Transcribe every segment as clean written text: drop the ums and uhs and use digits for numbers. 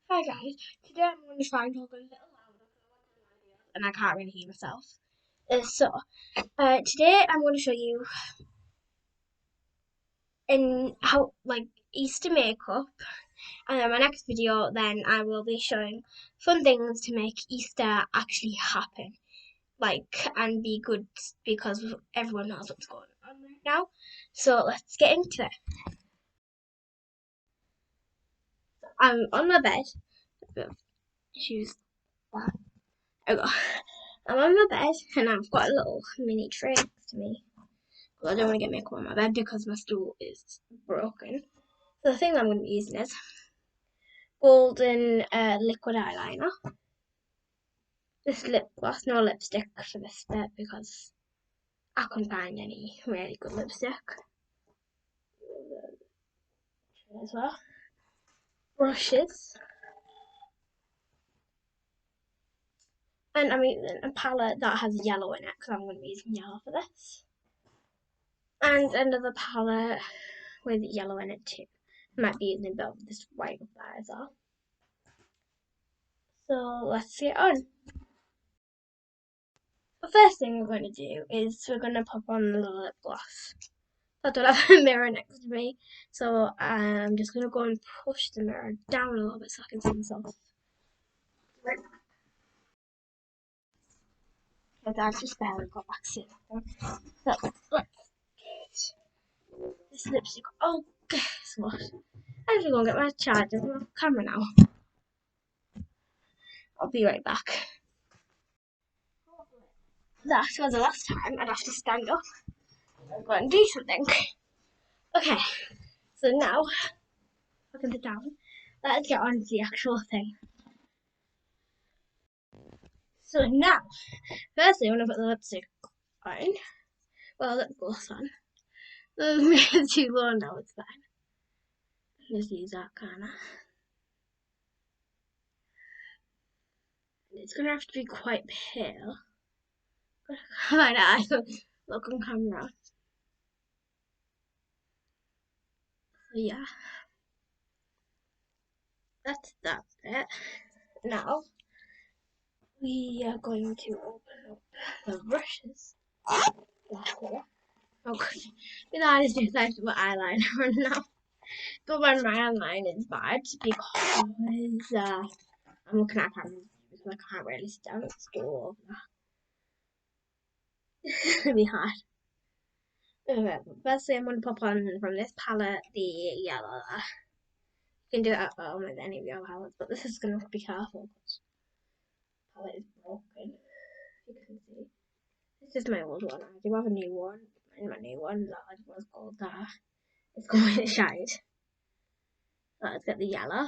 Hi guys, today I'm going to try and talk a little louder and I can't really hear myself. Today I'm going to show you in how Easter makeup, and in my next video then I will be showing fun things to make Easter actually happen, and be good because everyone knows what's going on right now. So let's get into it. I'm on my bed. Shoes. There we go. I'm on my bed and I've got a little mini tray next to me. I don't want to get makeup on my bed because my stool is broken. So the thing that I'm going to be using is golden liquid eyeliner. This lip gloss, no lipstick for this bit because I couldn't find any really good lipstick. As well. Brushes. And I'm using a palette that has yellow in it because I'm going to be using yellow for this. And another palette with yellow in it too. I might be using a bit of this white up there as well. So let's get on. The first thing we're going to do is we're going to pop on the little lip gloss. I don't have a mirror next to me, so I'm just going to go and push the mirror down a little bit so I can see myself. Because I've just barely got back to it. So, this lipstick. Oh, guess what? I'm just going to get my charger and my camera now. I'll be right back. That was the last time I'd have to stand up and go and do something. Okay, so now I can sit down. Let's get on to the actual thing. So now, firstly, I'm going to put the lipstick on. Well, lip gloss on. It's too low now, it's fine. Just use that kind of. It's going to have to be quite pale. My eye. Look on camera. So yeah. That's that bit. Now, we are going to open up the brushes. Okay. That is just like my eyeliner now. But when my eyeliner is bad because I'm looking at cameras because I can't really sit down at the stool. It'll be hard. Firstly, I'm going to pop on from this palette the yellow. You can do it at home with any of your palettes, but this is going to be careful because the palette is broken. You can see. This is my old one. I do have a new one. And my new one that was called that. It's going shade. So let's get the yellow.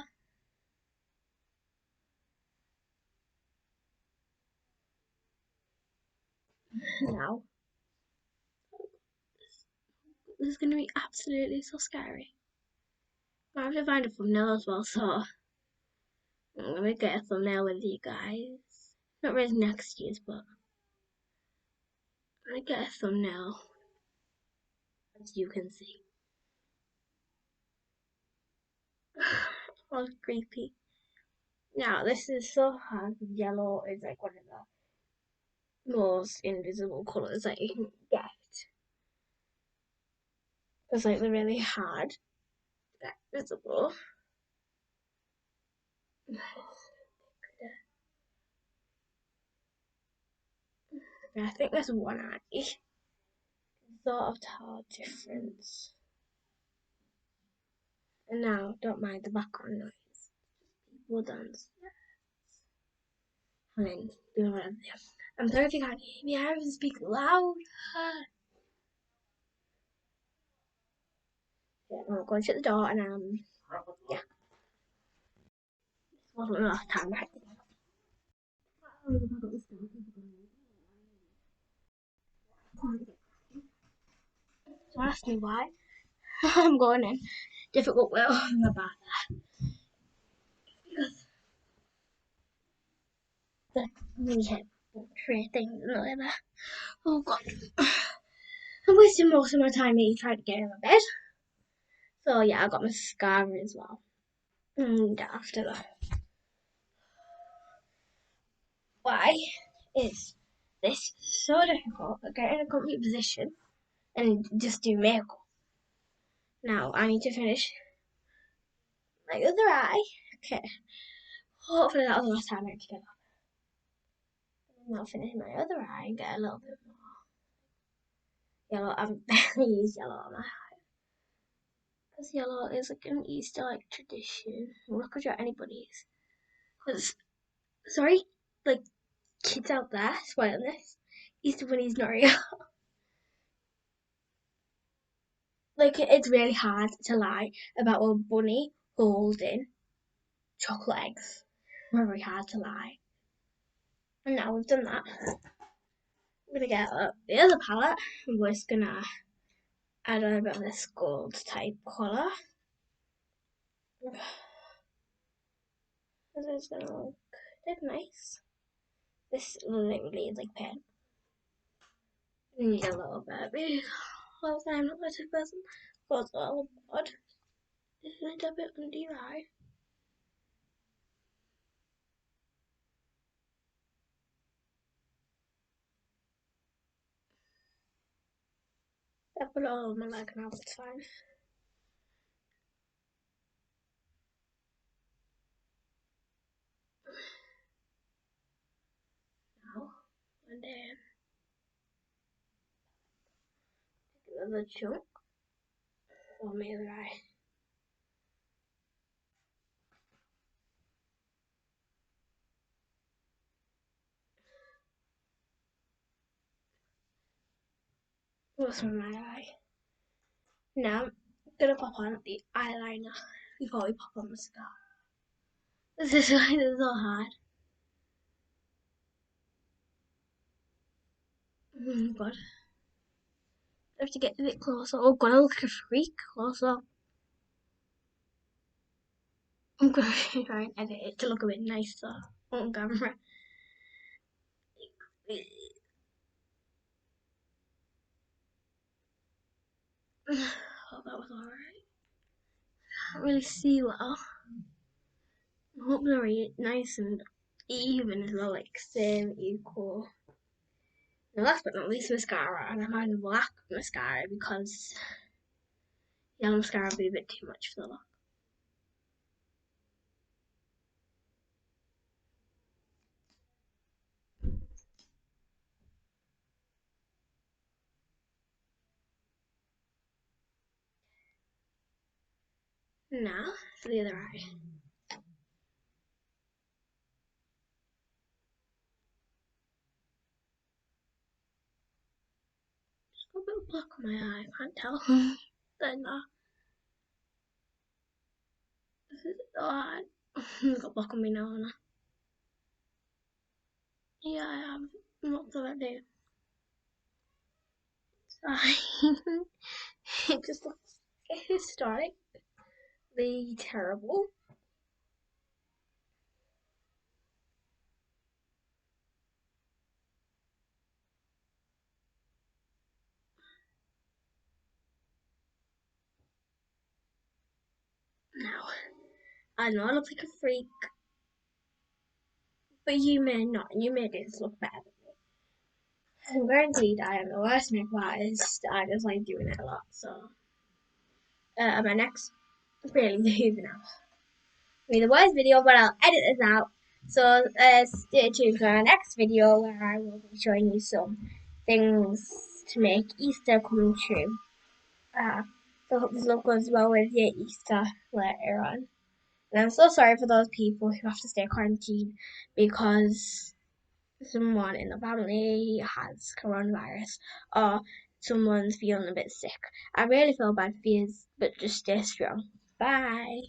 Now, this is going to be absolutely so scary. I have to find a thumbnail as well, so I'm going to get a thumbnail with you guys. Not really next year's, but I'm going to get a thumbnail, as you can see. All creepy. Now, this is so hard. Yellow is like one of the most invisible colours that you can get. It's like they're really hard to get visible. I think there's one eye. Sort of tell a difference. And now, don't mind the background noise. People downstairs. I mean, I'm sorry if you can't hear me. I have to speak loud. Yeah, I'm going to shut the door and yeah. This wasn't the last time I had to So ask me why. I'm going in difficult way about that. Because the hip tray thing and all that. Oh god. I'm wasting most of my time here trying to get in my bed. So yeah, I got mascara as well. And after that. why is this so difficult to get in a comfy position and just do makeup. Now I need to finish my other eye. Okay. Hopefully that was the last time I actually get up. And I'll finish my other eye and get a little bit more yellow. I've barely used yellow on my eye. Because yellow is like an Easter like tradition. I'm not gonna show anybody's. Because sorry, like kids out there spoiling this. Easter Bunny's not real. Like it's really hard to lie about a bunny holding chocolate eggs. Very hard to lie. And now we've done that, I'm gonna get the other palette and we're just gonna add a bit of this gold type colour. This is gonna look nice. This literally is like pen. Need a little bit because I'm not the person. Because oh god, isn't it a bit under your eye? I put it all on my leg now, it's fine. Now, and then another chunk for my other eye. What's on my eye? Now, I'm gonna pop on the eyeliner before we pop on mascara. This is why this is so hard. Oh god. I have to get a bit closer. Oh god, I look like a freak closer. I'm gonna try and edit it to look a bit nicer on camera. Oh, that was alright. Can't really see well. I hope they're nice and even as well, like same, equal. Now last but not least, mascara, and I'm adding black mascara because yellow mascara would be a bit too much for the look. Now for the other eye. Just got a bit of black on my eye, I can't tell. Then this is hard. I've got black on my nose now. Yeah, I have. What do I do? It's fine. It just looks historically terrible. Now, I know I look like a freak, but you may not. You may just look better than me. I'm guaranteed I am the worst makeup artist. I just like doing it a lot. So, my next really moving now. Be the worst video, but I'll edit this out. So stay tuned for our next video where I will be showing you some things to make Easter come true. So I hope this look goes well with your Easter later on. And I'm so sorry for those people who have to stay quarantined because someone in the family has coronavirus or someone's feeling a bit sick. I really feel bad for you, but just stay strong. Bye.